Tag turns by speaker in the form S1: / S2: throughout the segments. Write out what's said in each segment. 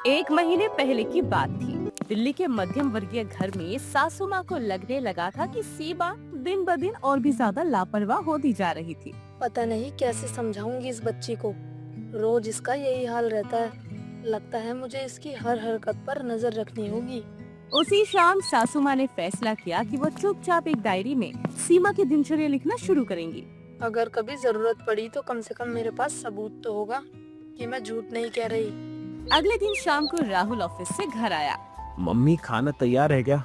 S1: एक महीने पहले की बात थी। दिल्ली के मध्यम वर्गीय घर में सासू माँ को लगने लगा था कि सीमा दिन ब दिन और भी ज्यादा लापरवाह होती जा रही थी।
S2: पता नहीं कैसे समझाऊंगी इस बच्ची को। रोज इसका यही हाल रहता है। लगता है मुझे इसकी हर हरकत पर नजर रखनी होगी।
S1: उसी शाम सासू माँ ने फैसला किया कि वो चुपचाप एक डायरी में सीमा की दिनचर्या लिखना शुरू करेंगी।
S2: अगर कभी जरूरत पड़ी तो कम से कम मेरे पास सबूत तो होगा कि मैं झूठ नहीं कह रही।
S1: अगले दिन शाम को राहुल ऑफिस से घर आया।
S3: मम्मी खाना तैयार है क्या?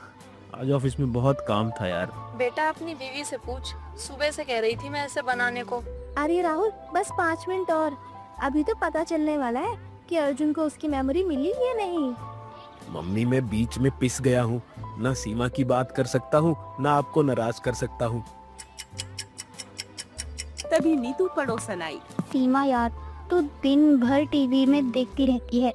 S3: आज ऑफिस में बहुत काम था यार।
S2: बेटा अपनी बीवी से पूछ, सुबह से कह रही थी मैं ऐसे बनाने को।
S4: अरे राहुल, बस 5 मिनट और। अभी तो पता चलने वाला है कि अर्जुन को उसकी मेमोरी मिली या नहीं।
S3: मम्मी मैं बीच में पिस गया हूँ। ना सीमा की बात कर सकता हूँ, ना आपको नाराज कर सकता हूँ।
S1: तभी नीतू पड़ोसन आई।
S4: सीमा यार, तू दिन भर टीवी में देखती रहती है।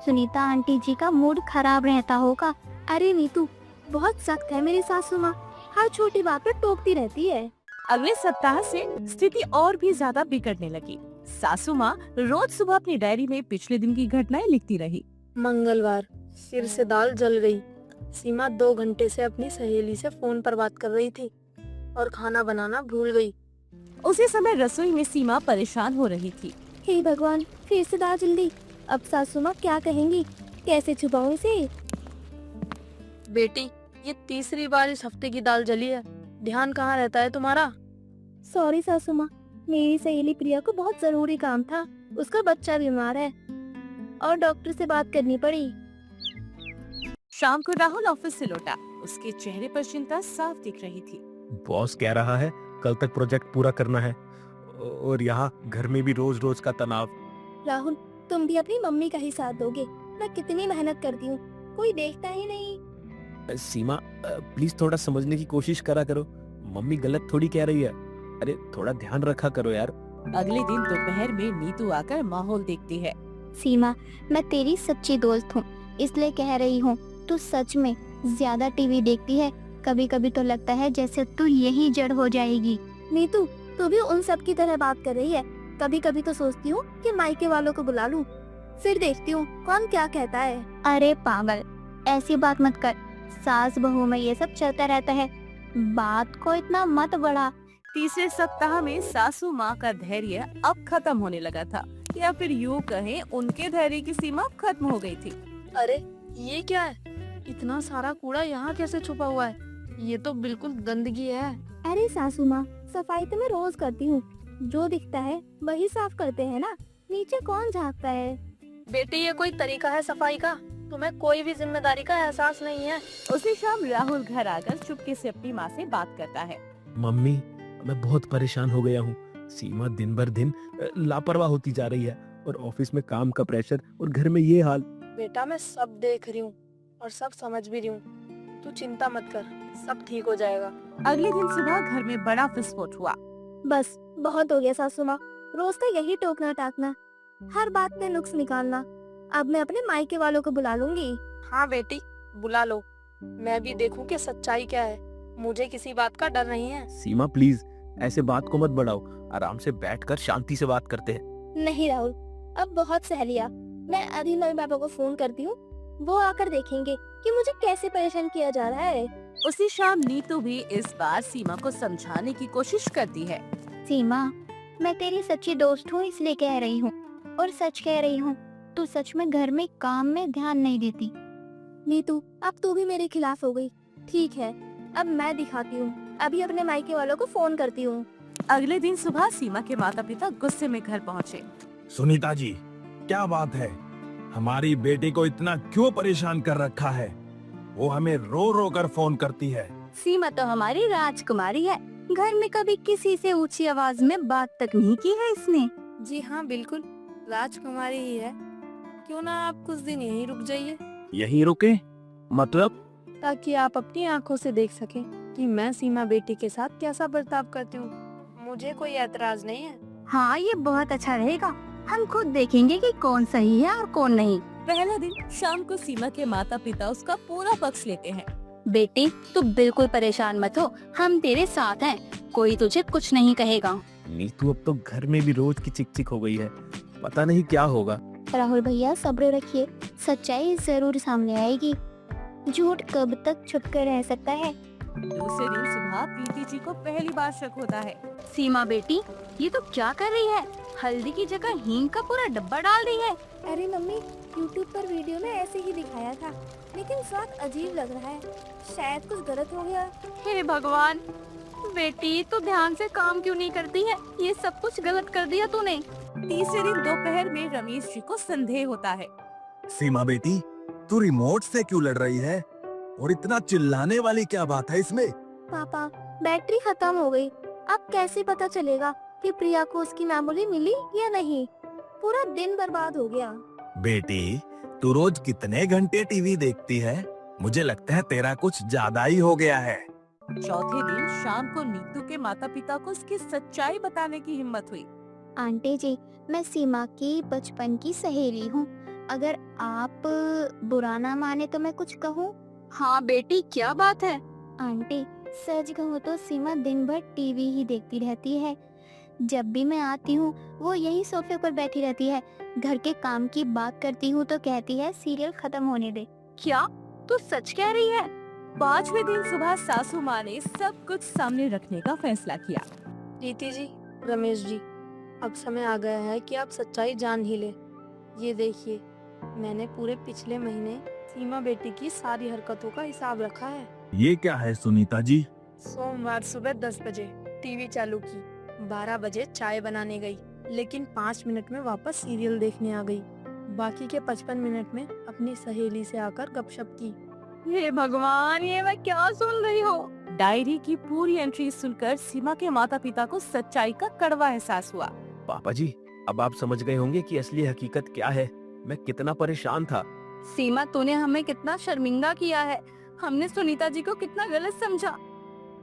S4: सुनीता आंटी जी का मूड खराब रहता होगा। अरे नीतू, बहुत सख्त है मेरी सासू माँ, हर छोटी बात पर टोकती रहती है।
S1: अगले सप्ताह से स्थिति और भी ज्यादा बिगड़ने लगी। सासू माँ रोज सुबह अपनी डायरी में पिछले दिन की घटनाएं लिखती रही।
S2: मंगलवार, सिर से दाल जल गई। सीमा 2 घंटे से अपनी सहेली से फोन पर बात कर रही थी और खाना बनाना भूल गई।
S1: उसी समय रसोई में सीमा परेशान हो रही थी।
S4: हे भगवान, फिर से दाल जल्दी। अब सासू माँ क्या कहेंगी, कैसे छुपाऊं इसे?
S2: बेटी, ये तीसरी बार इस हफ्ते की दाल जली है। ध्यान कहाँ रहता है तुम्हारा?
S4: सॉरी सासू माँ, मेरी सहेली प्रिया को बहुत जरूरी काम था। उसका बच्चा बीमार है और डॉक्टर से बात करनी पड़ी।
S1: शाम को राहुल ऑफिस से लौटा। उसके चेहरे पर चिंता साफ दिख रही थी।
S3: बॉस कह रहा है कल तक प्रोजेक्ट पूरा करना है, और यहाँ घर में भी रोज रोज का तनाव।
S4: राहुल, तुम भी अपनी मम्मी का ही साथ दोगे। मैं कितनी मेहनत करती हूँ, कोई देखता ही नहीं।
S3: सीमा प्लीज थोड़ा समझने की कोशिश करा करो। मम्मी गलत थोड़ी कह रही है। अरे थोड़ा ध्यान रखा करो यार।
S1: अगले दिन दोपहर में नीतू आकर माहौल देखती है।
S4: सीमा, मैं तेरी सच्ची दोस्त हूँ, इसलिए कह रही हूँ। तू सच में ज्यादा टीवी देखती है। कभी कभी तो लगता है जैसे तू यही जड़ हो जाएगी। नीतू, तू भी उन सब की तरह बात कर रही है। कभी कभी तो सोचती हूँ कि मायके वालों को बुला लूं, फिर देखती हूँ कौन क्या कहता है। अरे पागल, ऐसी बात मत कर। सास बहू में ये सब चलता रहता है, बात को इतना मत बढ़ा।
S1: तीसरे सप्ताह में सासू माँ का धैर्य अब खत्म होने लगा था, या फिर यूँ कहें उनके धैर्य की सीमा अब खत्म हो गई थी।
S2: अरे ये क्या है? इतना सारा कूड़ा यहाँ कैसे छुपा हुआ है? ये तो बिल्कुल गंदगी है।
S4: अरे सासू माँ, सफाई तो मैं रोज करती हूँ। जो दिखता है वही साफ करते हैं ना, नीचे कौन झाँकता है?
S2: बेटी, ये कोई तरीका है सफाई का? तुम्हें कोई भी जिम्मेदारी का एहसास नहीं है।
S1: उसी शाम राहुल घर आकर चुपके से अपनी माँ से बात करता है।
S3: मम्मी, मैं बहुत परेशान हो गया हूँ। सीमा दिन भर दिन लापरवाह होती जा रही है, और ऑफिस में काम का प्रेशर और घर में ये हाल।
S2: बेटा, मैं सब देख रही हूँ और सब समझ भी रही हूँ। तू चिंता मत कर, सब ठीक हो जाएगा।
S1: अगले दिन सुबह घर में बड़ा विस्फोट हुआ।
S4: बस बहुत हो गया सासू माँ, रोज का यही टोकना टाकना, हर बात में नुक्स निकालना। अब मैं अपने मायके वालों को बुला लूंगी।
S2: हाँ बेटी, बुला लो। मैं भी देखूं कि सच्चाई क्या है। मुझे किसी बात का डर नहीं है।
S3: सीमा प्लीज ऐसे बात को मत बढ़ाओ। आराम से बैठकर शांति से बात करते हैं।
S4: नहीं राहुल, अब बहुत सह लिया। मैं अभी मम्मी पापा को फोन करती हूँ, वो आकर देखेंगे कि मुझे कैसे परेशान किया जा रहा है।
S1: उसी शाम नीतू भी इस बार सीमा को समझाने की कोशिश करती है।
S4: सीमा, मैं तेरी सच्ची दोस्त हूँ, इसलिए कह रही हूँ, और सच कह रही हूँ। तू सच में घर में काम में ध्यान नहीं देती। नीतू, अब तू भी मेरे खिलाफ हो गई। ठीक है, अब मैं दिखाती हूँ। अभी अपने मायके वालों को फोन करती हूँ।
S1: अगले दिन सुबह सीमा के माता पिता गुस्से में घर पहुँचे।
S5: सुनीता जी, क्या बात है? हमारी बेटी को इतना क्यों परेशान कर रखा है? वो हमें रो रो कर फोन करती है।
S4: सीमा तो हमारी राजकुमारी है, घर में कभी किसी से ऊंची आवाज में बात तक नहीं की है इसने।
S2: जी हाँ, बिल्कुल राजकुमारी ही है। क्यों ना आप कुछ दिन यहीं रुक जाइए,
S3: यहीं रुके? मतलब?
S2: ताकि आप अपनी आंखों से देख सकें कि मैं सीमा बेटी के साथ कैसा बर्ताव करती हूँ। मुझे कोई ऐतराज नहीं है।
S4: हाँ, ये बहुत अच्छा रहेगा। हम खुद देखेंगे कि कौन सही है और कौन नहीं।
S1: पहला दिन शाम को सीमा के माता पिता उसका पूरा पक्ष लेते हैं।
S4: बेटी, तू बिल्कुल परेशान मत हो, हम तेरे साथ हैं। कोई तुझे कुछ नहीं कहेगा।
S3: नीतू अब तो घर में भी रोज की चिक चिक हो गई है। पता नहीं क्या होगा।
S4: राहुल भैया सब्र रखिए, सच्चाई जरूर सामने आएगी। झूठ कब तक छुप कर रह सकता है।
S1: दूसरे दिन सुबह प्रीति जी को पहली बार शक होता है।
S6: सीमा बेटी, ये तो क्या कर रही है? हल्दी की जगह हींग का पूरा डब्बा डाल रही है।
S2: अरे मम्मी, YouTube पर वीडियो में ऐसे ही दिखाया था, लेकिन स्वाद अजीब लग रहा है। शायद कुछ गलत हो गया।
S6: हे भगवान, बेटी तो ध्यान से काम क्यों नहीं करती है? ये सब कुछ गलत कर दिया तूने।
S1: तीसरे दिन दोपहर में रमेश जी को संदेह होता है।
S5: सीमा बेटी, तू रिमोट से क्यों लड़ रही है? और इतना चिल्लाने वाली क्या बात है इसमें?
S2: पापा, बैटरी खत्म हो गई। अब कैसे पता चलेगा कि प्रिया को उसकी मेमोरी मिली या नहीं? पूरा दिन बर्बाद हो गया।
S5: बेटी, तू रोज कितने घंटे टीवी देखती है? मुझे लगता है तेरा कुछ ज्यादा ही हो गया है।
S1: चौथे दिन शाम को नीतू के माता पिता को उसकी सच्चाई बताने की हिम्मत हुई।
S4: आंटी जी, मैं सीमा की बचपन की सहेली हूँ। अगर आप बुरा ना माने तो मैं कुछ कहूँ?
S6: हाँ बेटी, क्या बात है?
S4: आंटी, सच कहूँ तो सीमा दिन भर टीवी ही देखती रहती है। जब भी मैं आती हूँ वो यही सोफे पर बैठी रहती है। घर के काम की बात करती हूँ तो कहती है सीरियल खत्म होने दे।
S6: क्या तू सच कह रही है?
S1: पांचवें दिन सुबह सासू माँ ने सब कुछ सामने रखने का फैसला किया।
S2: प्रीति जी, रमेश जी, अब समय आ गया है कि आप सच्चाई जान ही ले। ये देखिए, मैंने पूरे पिछले महीने सीमा बेटी की सारी हरकतों का हिसाब रखा है।
S5: ये क्या है सुनीता जी?
S2: सोमवार सुबह 10 बजे टीवी चालू की, 12 बजे चाय बनाने गई, लेकिन 5 मिनट में वापस सीरियल देखने आ गई। बाकी के 55 मिनट में अपनी सहेली से आकर गपशप की।
S6: हे भगवान, ये मैं क्या सुन रही हूँ?
S1: डायरी की पूरी एंट्री सुनकर सीमा के माता पिता को सच्चाई का कड़वा एहसास हुआ।
S3: पापा जी, अब आप समझ गए होंगे कि असली हकीकत क्या है। मैं कितना परेशान था।
S6: सीमा, तूने हमें कितना शर्मिंदा किया है। हमने सुनीता जी को कितना गलत समझा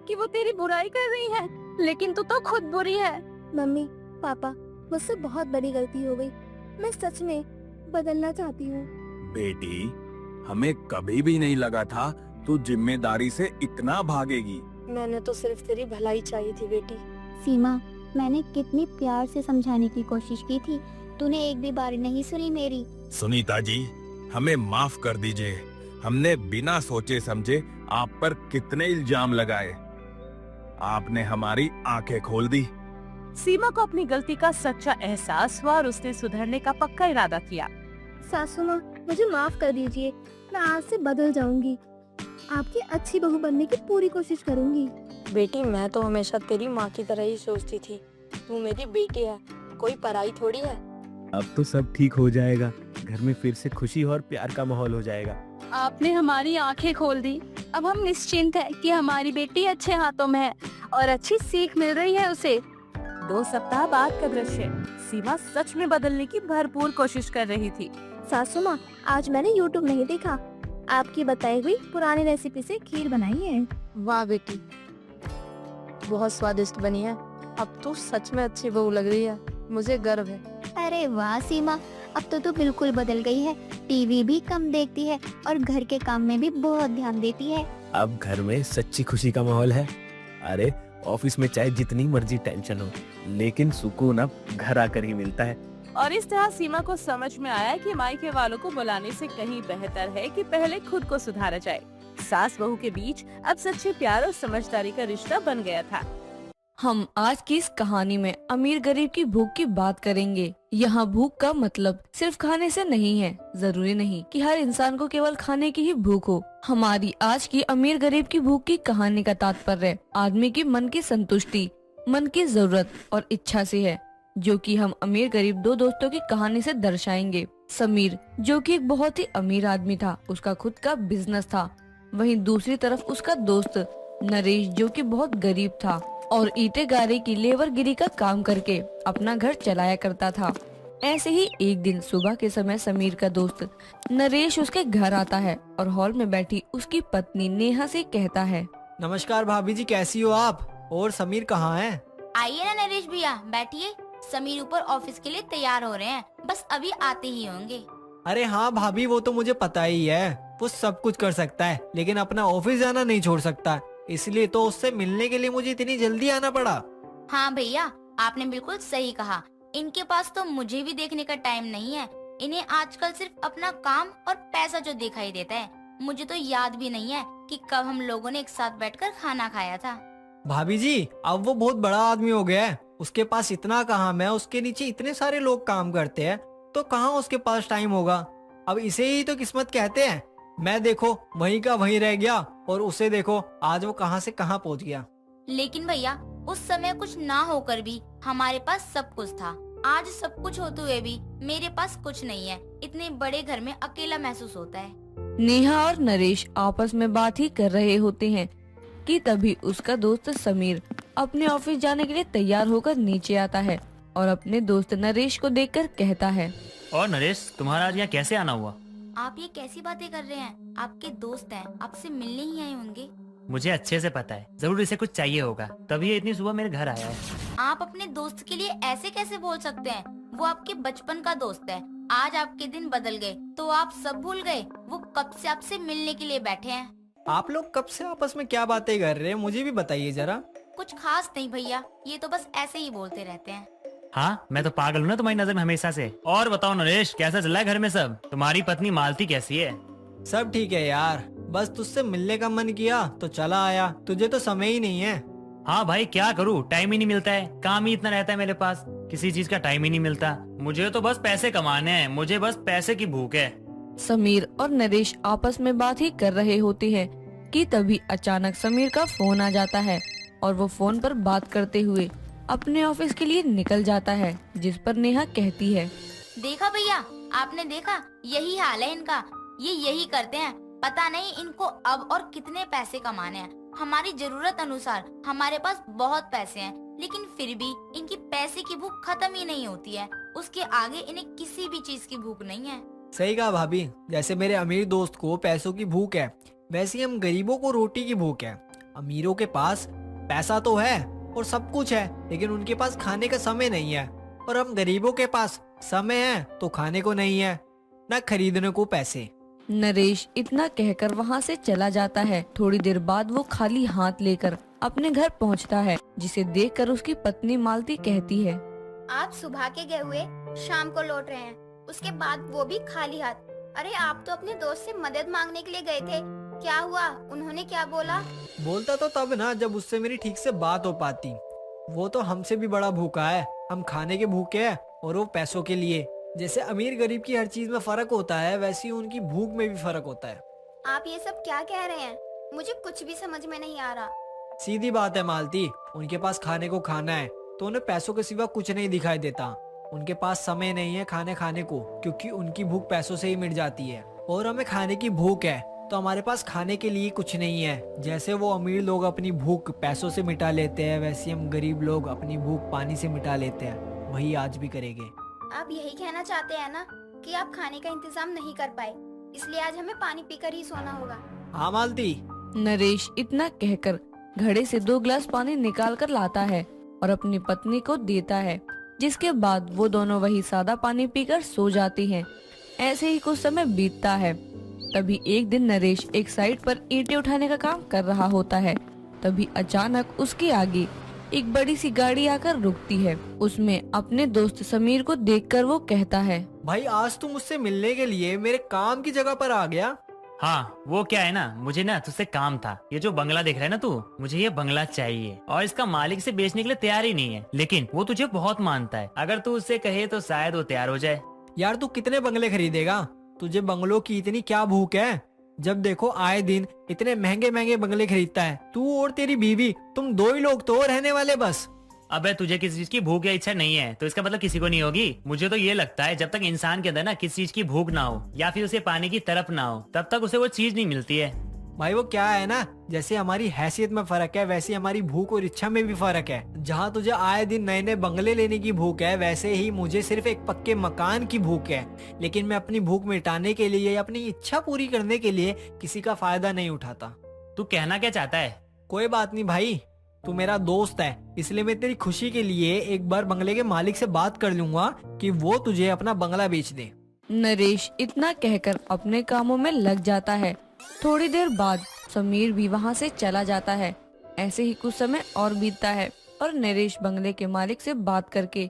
S6: कि वो तेरी बुराई कर रही है, लेकिन तू तो खुद बुरी है।
S2: मम्मी, पापा, मुझसे बहुत बड़ी गलती हो गई। मैं सच में बदलना चाहती हूँ।
S5: बेटी, हमें कभी भी नहीं लगा था तू जिम्मेदारी से इतना भागेगी।
S2: मैंने तो सिर्फ तेरी भलाई चाहिए थी बेटी।
S4: सीमा, मैंने कितनी प्यार से समझाने की कोशिश की थी, तूने एक भी बार नहीं सुनी मेरी।
S5: सुनीता जी, हमें माफ कर दीजिए। हमने बिना सोचे समझे आप पर कितने इल्जाम लगाए। आपने हमारी आंखें खोल दी।
S1: सीमा को अपनी गलती का सच्चा एहसास हुआ और उसने सुधरने का पक्का इरादा किया।
S2: सासू माँ, मुझे माफ कर दीजिए। मैं आज से बदल जाऊंगी। आपकी अच्छी बहू बनने की पूरी कोशिश करूंगी। बेटी, मैं तो हमेशा तेरी माँ की तरह ही सोचती थी। तू मेरी बेटी है, कोई पराई थोड़ी है।
S3: अब तो सब ठीक हो जाएगा। घर में फिर से खुशी और प्यार का माहौल हो जाएगा।
S6: आपने हमारी आंखें खोल दी। अब हम निश्चिंत हैं कि हमारी बेटी अच्छे हाथों में है और अच्छी सीख मिल रही है उसे।
S1: 2 सप्ताह बाद का दृश्य। सीमा सच में बदलने की भरपूर कोशिश कर रही थी।
S2: सासू माँ, आज मैंने YouTube नहीं देखा, आपकी बताई हुई पुरानी रेसिपी से खीर बनाई है। वाह बेटी, बहुत स्वादिष्ट बनी है। अब तो सच में अच्छी बहू लग रही है। मुझे गर्व है।
S4: अरे वाह सीमा, अब तो तू बिल्कुल बदल गई है। टीवी भी कम देखती है और घर के काम में भी बहुत ध्यान देती है।
S3: अब घर में सच्ची खुशी का माहौल है। अरे, ऑफिस में चाहे जितनी मर्जी टेंशन हो, लेकिन सुकून अब घर आकर ही मिलता है।
S1: और इस तरह सीमा को समझ में आया कि मायके वालों को बुलाने से कहीं बेहतर है कि पहले खुद को सुधारा जाए। सास बहू के बीच अब सच्चे प्यार और समझदारी का रिश्ता बन गया था।
S7: हम आज की इस कहानी में अमीर गरीब की भूख की बात करेंगे। यहाँ भूख का मतलब सिर्फ खाने से नहीं है। जरूरी नहीं कि हर इंसान को केवल खाने की ही भूख हो। हमारी आज की अमीर गरीब की भूख की कहानी का तात्पर्य आदमी की मन की संतुष्टि, मन की जरूरत और इच्छा से है, जो कि हम अमीर गरीब 2 दोस्तों की कहानी से दर्शाएंगे। समीर, जो कि एक बहुत ही अमीर आदमी था, उसका खुद का बिजनेस था। वहीं दूसरी तरफ उसका दोस्त नरेश, जो कि बहुत गरीब था और ईंटे गारे की लेबरगिरी का काम करके अपना घर चलाया करता था। ऐसे ही एक दिन सुबह के समय समीर का दोस्त नरेश उसके घर आता है और हॉल में बैठी उसकी पत्नी नेहा से कहता है,
S8: नमस्कार भाभी जी, कैसी हो आप? और समीर कहाँ है?
S9: आइए ना नरेश भैया, बैठिए। समीर ऊपर ऑफिस के लिए तैयार हो रहे हैं, बस अभी आते ही होंगे।
S8: अरे हाँ भाभी, वो तो मुझे पता ही है। वो सब कुछ कर सकता है, लेकिन अपना ऑफिस जाना नहीं छोड़ सकता। इसलिए तो उससे मिलने के लिए मुझे इतनी जल्दी आना पड़ा।
S9: हाँ भैया, आपने बिल्कुल सही कहा। इनके पास तो मुझे भी देखने का टाइम नहीं है। इन्हें आजकल सिर्फ अपना काम और पैसा जो दिखाई देता है। मुझे तो याद भी नहीं है कि कब हम लोगों ने एक साथ बैठकर खाना खाया था।
S8: भाभी जी, अब वो बहुत बड़ा आदमी हो गया है, उसके पास इतना काम है, उसके नीचे इतने सारे लोग काम करते हैं, तो कहाँ उसके पास टाइम होगा। अब इसे ही तो किस्मत कहते हैं। मैं देखो वहीं का वहीं रह गया और उसे देखो आज वो कहाँ से कहाँ पहुँच गया।
S9: लेकिन भैया, उस समय कुछ ना होकर भी हमारे पास सब कुछ था। आज सब कुछ होते हुए भी मेरे पास कुछ नहीं है। इतने बड़े घर में अकेला महसूस होता है।
S7: नेहा और नरेश आपस में बात ही कर रहे होते हैं कि तभी उसका दोस्त समीर अपने ऑफिस जाने के लिए तैयार होकर नीचे आता है और अपने दोस्त नरेश को देखकर कहता है,
S10: और नरेश, तुम्हारा आज यहाँ कैसे आना हुआ?
S9: आप ये कैसी बातें कर रहे हैं? आपके दोस्त हैं, आपसे मिलने ही आए होंगे।
S10: मुझे अच्छे से पता है, जरूर इसे कुछ चाहिए होगा, तभी ये इतनी सुबह मेरे घर आया है।
S9: आप अपने दोस्त के लिए ऐसे कैसे बोल सकते हैं? वो आपके बचपन का दोस्त है। आज आपके दिन बदल गए तो आप सब भूल गए। वो कब से आपसे मिलने के लिए बैठे हैं।
S8: आप लोग कब से आपस में क्या बातें कर रहे हैं, मुझे भी बताइए जरा।
S9: कुछ खास नहीं भैया, ये तो बस ऐसे ही बोलते रहते हैं।
S10: हाँ, मैं तो पागल हूँ ना तुम्हारी नजर में हमेशा से। और बताओ नरेश, कैसा चल रहा है घर में सब? तुम्हारी पत्नी मालती कैसी है?
S8: सब ठीक है यार, बस तुझसे मिलने का मन किया तो चला आया। तुझे तो समय ही नहीं है।
S10: हाँ भाई, क्या करूँ, टाइम ही नहीं मिलता है, काम ही इतना रहता है मेरे पास, किसी चीज का टाइम ही नहीं मिलता। मुझे तो बस पैसे कमाने हैं, मुझे बस पैसे की भूख है।
S7: समीर और नरेश आपस में बात ही कर रहे होते हैं कि तभी अचानक समीर का फोन आ जाता है और वो फोन पर बात करते हुए अपने ऑफिस के लिए निकल जाता है, जिस पर नेहा कहती है,
S9: देखा भैया, आपने देखा, यही हाल है इनका। ये यही करते हैं। पता नहीं इनको अब और कितने पैसे कमाने हैं। हमारी जरूरत अनुसार हमारे पास बहुत पैसे हैं, लेकिन फिर भी इनकी पैसे की भूख खत्म ही नहीं होती है। उसके आगे इन्हें किसी भी चीज की भूख नहीं है।
S8: सही कहा भाभी, जैसे मेरे अमीर दोस्त को पैसों की भूख है, वैसे ही हम गरीबों को रोटी की भूख है। अमीरों के पास पैसा तो है और सब कुछ है, लेकिन उनके पास खाने का समय नहीं है। और हम गरीबों के पास समय है तो खाने को नहीं है, न खरीदने को पैसे।
S7: नरेश इतना कहकर वहाँ से चला जाता है। थोड़ी देर बाद वो खाली हाथ लेकर अपने घर पहुँचता है, जिसे देखकर उसकी पत्नी मालती कहती है,
S4: आप सुबह के गए हुए शाम को लौट रहे हैं, उसके बाद वो भी खाली हाथ। अरे आप तो अपने दोस्त से मदद मांगने के लिए गए थे, क्या हुआ? उन्होंने क्या बोला?
S8: बोलता तो तब ना जब उससे मेरी ठीक से बात हो पाती। वो तो हमसे भी बड़ा भूखा है। हम खाने के भूखे हैं और वो पैसों के लिए। जैसे अमीर गरीब की हर चीज में फर्क होता है, वैसे ही उनकी भूख में भी फर्क होता है।
S4: आप ये सब क्या कह रहे हैं? मुझे कुछ भी समझ में नहीं आ रहा।
S8: सीधी बात है मालती, उनके पास खाने को खाना है तो उन्हें पैसों के सिवा कुछ नहीं दिखाई देता। उनके पास समय नहीं है खाने को, क्योंकि उनकी भूख पैसों से ही मिट जाती है। और हमें खाने की भूख है तो हमारे पास खाने के लिए कुछ नहीं है। जैसे वो अमीर लोग अपनी भूख पैसों से मिटा लेते हैं, वैसे हम गरीब लोग अपनी भूख पानी से मिटा लेते हैं। वही आज भी करेंगे।
S4: आप यही कहना चाहते हैं ना कि आप खाने का इंतजाम नहीं कर पाए, इसलिए आज हमें पानी पीकर ही सोना होगा।
S8: हाँ मालती।
S7: नरेश इतना कहकर घड़े से 2 गिलास पानी निकाल कर लाता है और अपनी पत्नी को देता है, जिसके बाद वो दोनों वही सादा पानी पीकर सो जाती हैं। ऐसे ही कुछ समय बीतता है। तभी एक दिन नरेश एक साइड पर ईंटें उठाने का काम कर रहा होता है। तभी अचानक उसके आगे एक बड़ी सी गाड़ी आकर रुकती है। उसमें अपने दोस्त समीर को देखकर वो कहता है,
S8: भाई आज तुम मुझसे मिलने के लिए मेरे काम की जगह पर आ गया।
S10: हाँ, वो क्या है ना, मुझे ना तुझसे काम था। ये जो बंगला देख रहा है ना तू, मुझे ये बंगला चाहिए और इसका मालिक से बेचने के लिए तैयार ही नहीं है, लेकिन वो तुझे बहुत मानता है। अगर तू उससे कहे तो शायद वो तैयार हो जाए।
S8: यार तू कितने बंगले खरीदेगा? तुझे बंगलों की इतनी क्या भूख है? जब देखो आए दिन इतने महंगे महंगे बंगले खरीदता है तू और तेरी बीवी। तुम 2 ही लोग तो रहने वाले बस।
S10: अबे तुझे किसी चीज की भूख या इच्छा नहीं है तो इसका मतलब किसी को नहीं होगी। मुझे तो ये लगता है जब तक इंसान के अंदर ना किसी चीज की भूख ना हो या फिर उसे पाने की तरफ ना हो, तब तक उसे वो चीज नहीं मिलती है।
S8: भाई वो क्या है ना, जैसे हमारी हैसियत में फर्क है वैसे हमारी भूख और इच्छा में भी फर्क है। जहाँ तुझे आए दिन नए नए बंगले लेने की भूख है, वैसे ही मुझे सिर्फ एक पक्के मकान की भूख है। लेकिन मैं अपनी भूख मिटाने के लिए या अपनी इच्छा पूरी करने के लिए किसी का फायदा नहीं उठाता।
S10: तू कहना क्या चाहता है?
S8: कोई बात नहीं भाई, तू मेरा दोस्त है, इसलिए मैं तेरी खुशी के लिए एक बार बंगले के मालिक से बात कर लूंगा कि वो तुझे अपना बंगला बेच दे।
S7: नरेश इतना कहकर अपने कामों में लग जाता है। थोड़ी देर बाद समीर भी वहाँ से चला जाता है। ऐसे ही कुछ समय और बीतता है और नरेश बंगले के मालिक से बात करके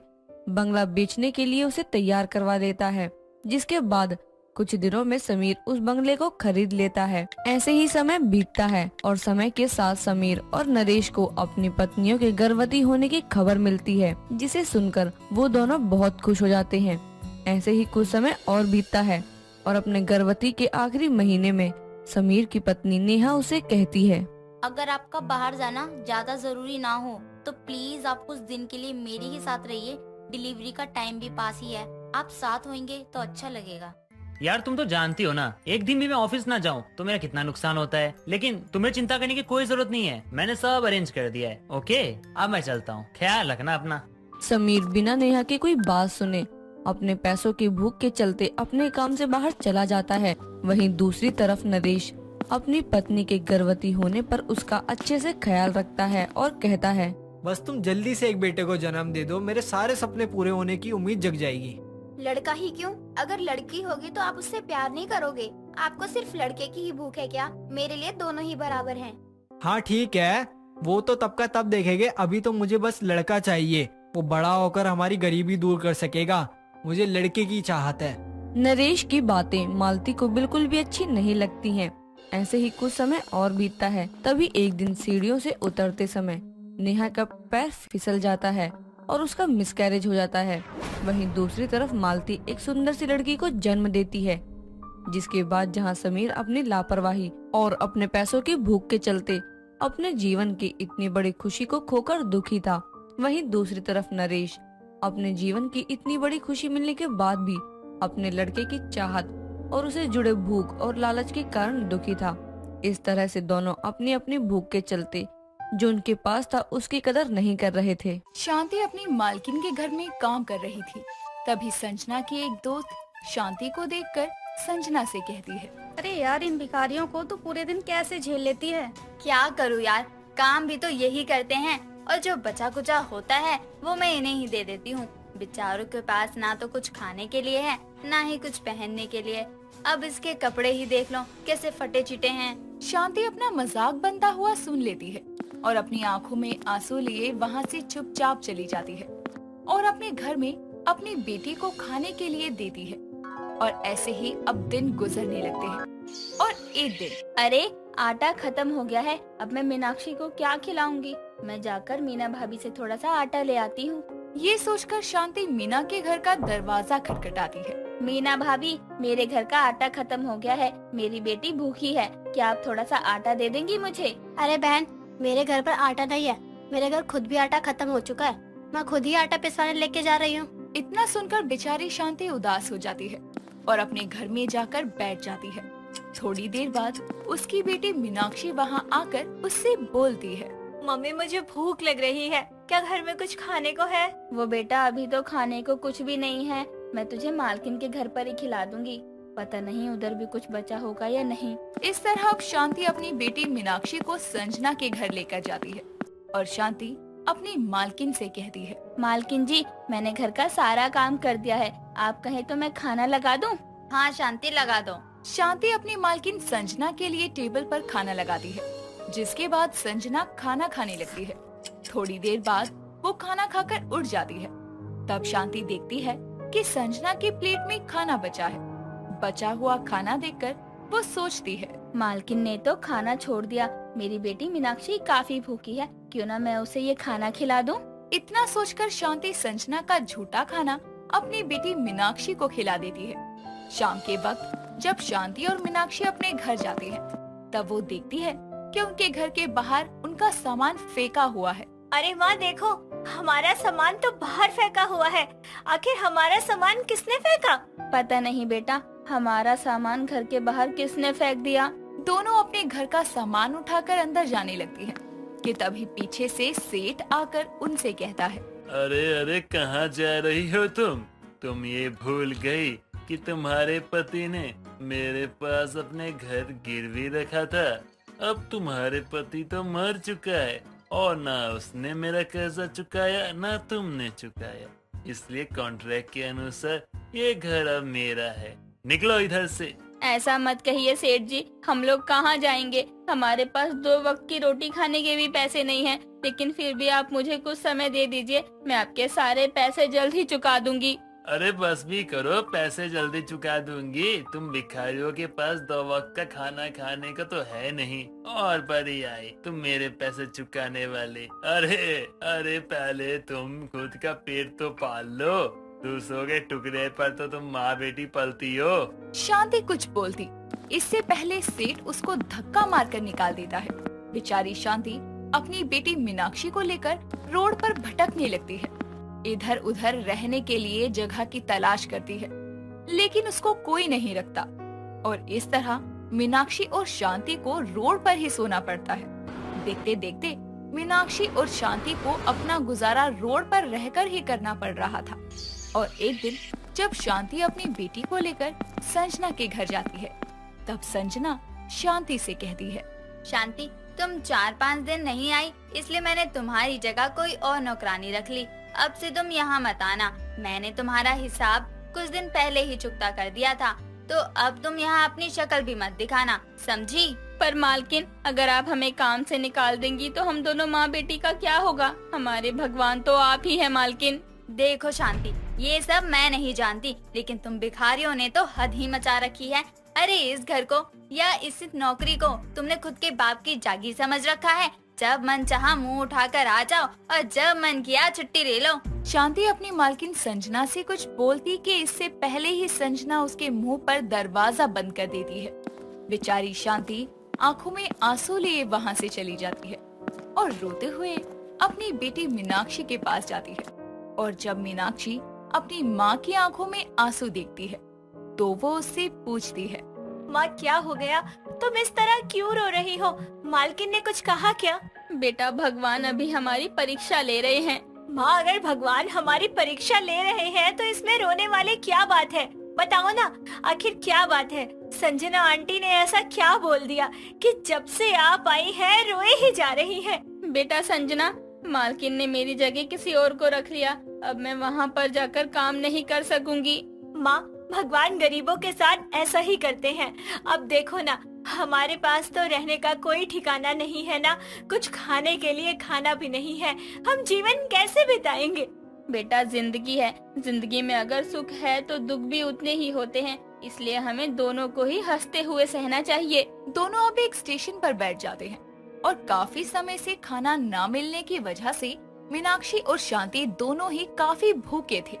S7: बंगला बेचने के लिए उसे तैयार करवा देता है। जिसके बाद कुछ दिनों में समीर उस बंगले को खरीद लेता है। ऐसे ही समय बीतता है और समय के साथ समीर और नरेश को अपनी पत्नियों के गर्भवती होने की खबर मिलती है, जिसे सुनकर वो दोनों बहुत खुश हो जाते हैं। ऐसे ही कुछ समय और बीतता है और अपने गर्भवती के आखिरी महीने में समीर की पत्नी नेहा उसे कहती है,
S9: अगर आपका बाहर जाना ज्यादा जरूरी ना हो तो प्लीज आप कुछ दिन के लिए मेरे ही साथ रहिए। डिलीवरी का टाइम भी पास ही है, आप साथ होंगे तो अच्छा लगेगा।
S10: यार तुम तो जानती हो ना, एक दिन भी मैं ऑफिस ना जाऊं तो मेरा कितना नुकसान होता है, लेकिन तुम्हें चिंता करने की कोई जरूरत नहीं है, मैंने सब अरेंज कर दिया है। ओके, अब मैं चलता हूँ, ख्याल रखना अपना।
S7: समीर बिना नेहा की कोई बात सुने अपने पैसों की भूख के चलते अपने काम से बाहर चला जाता है। वहीं दूसरी तरफ नरेश अपनी पत्नी के गर्भवती होने पर उसका अच्छे से ख्याल रखता है और कहता है,
S8: बस तुम जल्दी से एक बेटे को जन्म दे दो, मेरे सारे सपने पूरे होने की उम्मीद जग जाएगी।
S4: लड़का ही क्यों, अगर लड़की होगी तो आप उससे प्यार नहीं करोगे? आपको सिर्फ लड़के की ही भूख है क्या? मेरे लिए दोनों ही बराबर हैं।
S8: हाँ ठीक है, वो तो तब का तब देखेंगे, अभी तो मुझे बस लड़का चाहिए, वो बड़ा होकर हमारी गरीबी दूर कर सकेगा, मुझे लड़के की चाहत है।
S7: नरेश की बातें मालती को बिल्कुल भी अच्छी नहीं लगती हैं। ऐसे ही कुछ समय और बीतता है। तभी एक दिन सीढ़ियों से उतरते समय नेहा का पैर फिसल जाता है और उसका मिसकैरेज हो जाता है। वहीं दूसरी तरफ मालती एक सुंदर सी लड़की को जन्म देती है, जिसके बाद जहां समीर अपनी लापरवाही और अपने पैसों की भूख के चलते अपने जीवन की इतनी बड़ी खुशी को खोकर दुखी था, वहीं दूसरी तरफ नरेश अपने जीवन की इतनी बड़ी खुशी मिलने के बाद भी अपने लड़के की चाहत और उसे जुड़े भूख और लालच के कारण दुखी था। इस तरह से दोनों अपनी अपनी भूख के चलते जो उनके पास था उसकी कदर नहीं कर रहे थे।
S6: शांति अपनी मालकिन के घर में काम कर रही थी। तभी संजना की एक दोस्त शांति को देखकर संजना से कहती है,
S2: अरे यार, इन भिखारियों को तो पूरे दिन कैसे झेल लेती है।
S9: क्या करूँ यार, काम भी तो यही करते हैं और जो बचा कुचा होता है वो मैं इन्हें ही दे देती हूँ। बेचारों के पास ना तो कुछ खाने के लिए है, ना ही कुछ पहनने के लिए। अब इसके कपड़े ही देख लो कैसे फटे चिटे हैं।
S6: शांति अपना मजाक बनता हुआ सुन लेती है और अपनी आंखों में आंसू लिए वहाँ से चुपचाप चली जाती है और अपने घर में अपनी बेटी को खाने के लिए देती है। और ऐसे ही अब दिन गुजरने लगते हैं। और एक दिन,
S9: अरे आटा खत्म हो गया है, अब मैं मीनाक्षी को क्या खिलाऊंगी? मैं जाकर मीना भाभी से थोड़ा सा आटा ले आती हूँ।
S6: ये सोचकर शांति मीना के घर का दरवाजा खटखटाती है।
S9: मीना भाभी, मेरे घर का आटा खत्म हो गया है, मेरी बेटी भूखी है, क्या आप थोड़ा सा आटा दे देंगी मुझे?
S2: अरे बहन, मेरे घर पर आटा नहीं है, मेरे घर खुद भी आटा खत्म हो चुका है, मैं खुद ही आटा पिसवाने लेके जा रही हूँ।
S6: इतना सुनकर बेचारी शांति उदास हो जाती है और अपने घर में जाकर बैठ जाती है। थोड़ी देर बाद उसकी बेटी मीनाक्षी वहाँ आकर उससे बोलती है,
S2: मम्मी मुझे भूख लग रही है, क्या घर में कुछ खाने को है?
S9: वो बेटा, अभी तो खाने को कुछ भी नहीं है, मैं तुझे मालकिन के घर पर ही खिला दूंगी, पता नहीं उधर भी कुछ बचा होगा या नहीं।
S6: इस तरह अब शांति अपनी बेटी मीनाक्षी को संजना के घर लेकर जाती है और शांति अपनी मालकिन से कहती है,
S9: मालकिन जी, मैंने घर का सारा काम कर दिया है, आप कहें तो मैं खाना लगा दूं? हाँ शांति, लगा दो।
S6: शांति अपनी मालकिन संजना के लिए टेबल पर खाना लगाती है, जिसके बाद संजना खाना खाने लगती है। थोड़ी देर बाद वो खाना खाकर उठ जाती है। तब शांति देखती है कि संजना की प्लेट में खाना बचा है। बचा हुआ खाना देखकर वो सोचती है,
S9: मालकिन ने तो खाना छोड़ दिया, मेरी बेटी मीनाक्षी काफी भूखी है, क्यों ना मैं उसे ये खाना खिला दूं?
S6: इतना सोचकर शांति संजना का झूठा खाना अपनी बेटी मीनाक्षी को खिला देती है। शाम के वक्त जब शांति और मीनाक्षी अपने घर जाती है, तब वो देखती है कि उनके घर के बाहर उनका सामान फेंका हुआ है।
S2: अरे माँ देखो, हमारा सामान तो बाहर फेंका हुआ है, आखिर हमारा सामान किसने फेंका?
S9: पता नहीं बेटा, हमारा सामान घर के बाहर किसने फेंक दिया।
S6: दोनों अपने घर का सामान उठाकर अंदर जाने लगती हैं कि तभी पीछे से सेठ आकर उनसे कहता है,
S11: अरे अरे कहाँ जा रही हो तुम ये भूल गई कि तुम्हारे पति ने मेरे पास अपने घर गिरवी रखा था। अब तुम्हारे पति तो मर चुका है और ना उसने मेरा कर्जा चुकाया ना तुमने चुकाया, इसलिए कॉन्ट्रैक्ट के अनुसार ये घर अब मेरा है, निकलो इधर से।
S9: ऐसा मत कहिए सेठ जी, हम लोग कहाँ जाएंगे, हमारे पास 2 वक्त की रोटी खाने के भी पैसे नहीं हैं, लेकिन फिर भी आप मुझे कुछ समय दे दीजिए, मैं आपके सारे पैसे जल्द ही चुका दूंगी।
S11: अरे बस भी करो, पैसे जल्दी चुका दूंगी। तुम भिखारियों के पास 2 वक्त का खाना खाने का तो है नहीं, और बड़ी आई तुम मेरे पैसे चुकाने वाले। अरे अरे पहले तुम खुद का पेट तो पाल लो, दूसरों के टुकड़े पर तो तुम माँ बेटी पलती हो।
S6: शांति कुछ बोलती इससे पहले सेठ उसको धक्का मारकर निकाल देता है। बेचारी शांति अपनी बेटी मीनाक्षी को लेकर रोड पर भटकने लगती है। इधर उधर रहने के लिए जगह की तलाश करती है, लेकिन उसको कोई नहीं रखता और इस तरह मीनाक्षी और शांति को रोड पर ही सोना पड़ता है। देखते देखते मीनाक्षी और शांति को अपना गुजारा रोड पर रहकर ही करना पड़ रहा था। और एक दिन जब शांति अपनी बेटी को लेकर संजना के घर जाती है, तब संजना शांति से कहती है,
S9: शांति, तुम 4-5 दिन नहीं आई, इसलिए मैंने तुम्हारी जगह कोई और नौकरानी रख ली। अब से तुम यहाँ मत आना। मैंने तुम्हारा हिसाब कुछ दिन पहले ही चुकता कर दिया था, तो अब तुम यहाँ अपनी शक्ल भी मत दिखाना, समझी?
S2: पर मालकिन, अगर आप हमें काम से निकाल देंगी तो हम दोनों माँ बेटी का क्या होगा? हमारे भगवान तो आप ही हैं मालकिन।
S9: देखो शांति, ये सब मैं नहीं जानती, लेकिन तुम भिखारियों ने तो हद ही मचा रखी है। अरे इस घर को या इस नौकरी को तुमने खुद के बाप की जागीर समझ रखा है। जब मन चाहा मुंह उठाकर आ जाओ और जब मन किया छुट्टी ले लो।
S6: शांति अपनी मालकिन संजना से कुछ बोलती कि इससे पहले ही संजना उसके मुंह पर दरवाजा बंद कर देती है। बेचारी शांति आंखों में आंसू लिए वहाँ से चली जाती है और रोते हुए अपनी बेटी मीनाक्षी के पास जाती है। और जब मीनाक्षी अपनी माँ की आंखों में आंसू देखती है तो वो उससे पूछती है,
S2: माँ क्या हो गया? तुम इस तरह क्यों रो रही हो? मालकिन ने कुछ कहा क्या? बेटा, भगवान अभी हमारी परीक्षा ले रहे हैं। माँ, अगर भगवान हमारी परीक्षा ले रहे हैं तो इसमें रोने वाली क्या बात है? बताओ ना, आखिर क्या बात है? संजना आंटी ने ऐसा क्या बोल दिया कि जब से आप आई हैं रोए ही जा रही हैं? बेटा संजना, मालकिन ने मेरी जगह किसी और को रख लिया। अब मैं वहाँ पर जाकर काम नहीं कर सकूंगी। माँ, भगवान गरीबों के साथ ऐसा ही करते हैं। अब देखो ना, हमारे पास तो रहने का कोई ठिकाना नहीं है ना, कुछ खाने के लिए खाना भी नहीं है। हम जीवन कैसे बिताएंगे? बेटा, जिंदगी है, जिंदगी में अगर सुख है तो दुख भी उतने ही होते हैं, इसलिए हमें दोनों को ही हंसते हुए सहना चाहिए।
S6: दोनों अब एक स्टेशन पर बैठ जाते हैं और काफी समय से खाना न मिलने की वजह से मीनाक्षी और शांति दोनों ही काफी भूखे थे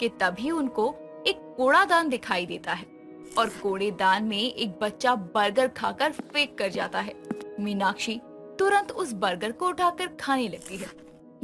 S6: कि तभी उनको एक कूड़ादान दिखाई देता है और कूड़ेदान में एक बच्चा बर्गर खाकर फेंक कर जाता है। मीनाक्षी तुरंत उस बर्गर को उठाकर खाने लगती है।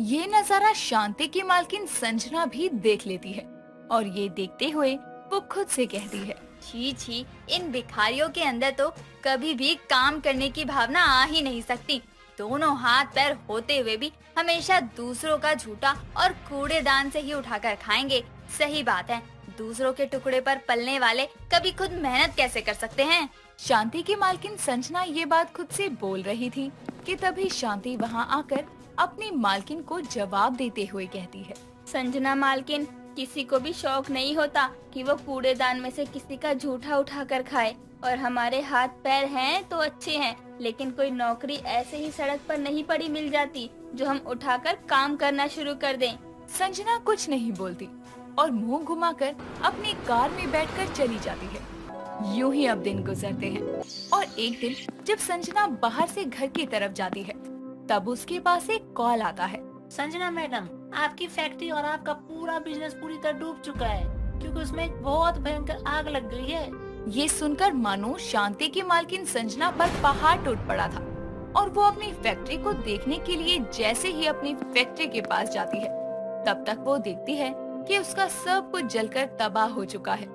S6: ये नजारा शांति की मालकिन संजना भी देख लेती है और ये देखते हुए वो खुद से कहती है,
S9: छी छी, इन भिखारियों के अंदर तो कभी भी काम करने की भावना आ ही नहीं सकती। दोनों हाथ पैर होते हुए भी हमेशा दूसरों का झूठा और कूड़ेदान से ही उठाकर खाएंगे। सही बात है, दूसरों के टुकड़े पर पलने वाले कभी खुद मेहनत कैसे कर सकते हैं?
S6: शांति की मालकिन संजना ये बात खुद से बोल रही थी कि तभी शांति वहाँ आकर अपनी मालकिन को जवाब देते हुए कहती है,
S2: संजना मालकिन, किसी को भी शौक नहीं होता कि वो कूड़ेदान में से किसी का झूठा उठाकर खाए, और हमारे हाथ पैर हैं तो अच्छे हैं, लेकिन कोई नौकरी ऐसे ही सड़क पर नहीं पड़ी मिल जाती जो हम उठाकर काम करना शुरू कर दें।
S6: संजना कुछ नहीं बोलती और मुंह घुमाकर अपनी कार में बैठकर चली जाती है। यूं ही अब दिन गुजरते हैं और एक दिन जब संजना बाहर से घर की तरफ जाती है तब उसके पास एक कॉल आता है।
S12: संजना मैडम, आपकी फैक्ट्री और आपका पूरा बिजनेस पूरी तरह डूब चुका है क्योंकि उसमें एक बहुत भयंकर आग लग गई है।
S6: ये सुनकर मानो शांति की मालकिन संजना पर पहाड़ टूट पड़ा था और वो अपनी फैक्ट्री को देखने के लिए जैसे ही अपनी फैक्ट्री के पास जाती है तब तक वो देखती है कि उसका सब कुछ जलकर तबाह हो चुका है।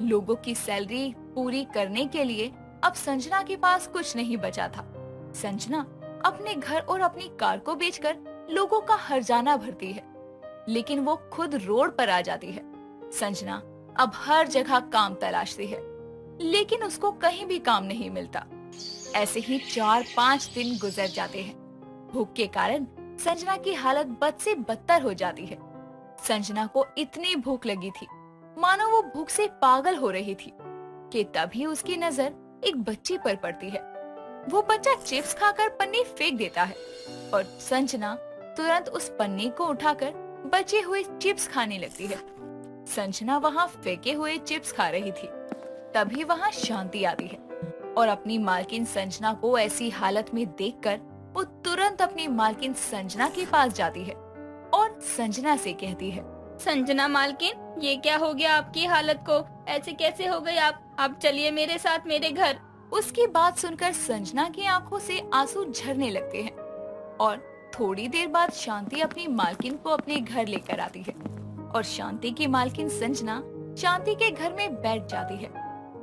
S6: लोगों की सैलरी पूरी करने के लिए अब संजना के पास कुछ नहीं बचा था। संजना अपने घर और अपनी कार को बेचकर लोगों का हर्जाना भरती है, लेकिन वो खुद रोड पर आ जाती है। संजना अब हर जगह काम तलाशती है, लेकिन उसको कहीं भी काम नहीं मिलता। ऐसे ही 4-5 दिन गुजर जाते हैं। भूख के कारण संजना की हालत बद से बदतर हो जाती है। संजना को इतनी भूख लगी थी मानो वो भूख से पागल हो रही थी कि तभी उसकी नजर एक बच्ची पर पड़ती है। वो बच्चा चिप्स खाकर पन्नी फेंक देता है और संजना तुरंत उस पन्नी को उठाकर बचे हुए चिप्स खाने लगती है। संजना वहाँ फेंके हुए चिप्स खा रही थी। तभी वहाँ शांति आती है और अपनी मालकिन संजना को ऐसी हालत में देखकर वो तुरंत अपनी मालकिन संजना के पास जाती है और संजना से कहती है,
S2: संजना मालकिन, ये क्या हो गया आपकी हालत को? ऐसे कैसे हो गई आप चलिए मेरे साथ मेरे घर।
S6: उसकी बात सुनकर संजना की आंखों से आंसू झरने लगते हैं और थोड़ी देर बाद शांति अपनी मालकिन को अपने घर लेकर आती है और शांति की मालकिन संजना शांति के घर में बैठ जाती है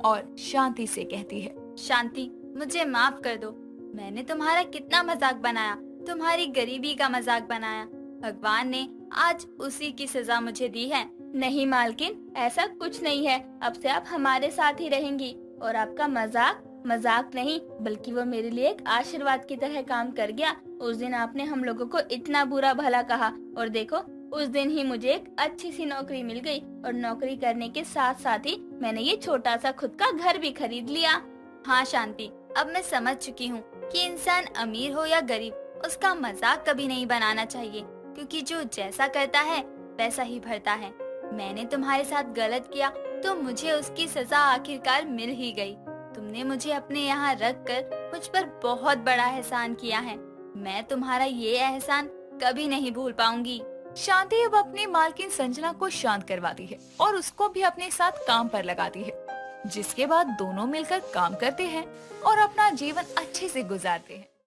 S6: और शांति से कहती है,
S9: शांति, मुझे माफ कर दो। मैंने तुम्हारा कितना मजाक बनाया, तुम्हारी गरीबी का मजाक बनाया। भगवान ने आज उसी की सजा मुझे दी है।
S2: नहीं मालकिन, ऐसा कुछ नहीं है। अब से आप हमारे साथ ही रहेंगी और आपका मजाक नहीं बल्कि वो मेरे लिए एक आशीर्वाद की तरह काम कर गया। उस दिन आपने हम लोगों को इतना बुरा भला कहा और देखो उस दिन ही मुझे एक अच्छी सी नौकरी मिल गई और नौकरी करने के साथ साथ ही मैंने ये छोटा सा खुद का घर भी खरीद लिया।
S9: हाँ शांति, अब मैं समझ चुकी हूँ कि इंसान अमीर हो या गरीब उसका मजाक कभी नहीं बनाना चाहिए, क्योंकि जो जैसा करता है वैसा ही भरता है। मैंने तुम्हारे साथ गलत किया तो मुझे उसकी सजा आखिरकार मिल ही गई। तुमने मुझे अपने यहाँ रख कर मुझ पर बहुत बड़ा एहसान किया है। मैं तुम्हारा ये एहसान कभी नहीं भूल पाऊंगी।
S6: शांति अब अपनी मालकिन संजना को शांत करवाती है और उसको भी अपने साथ काम पर लगाती है, जिसके बाद दोनों मिलकर काम करते हैं और अपना जीवन अच्छे से गुजारते हैं।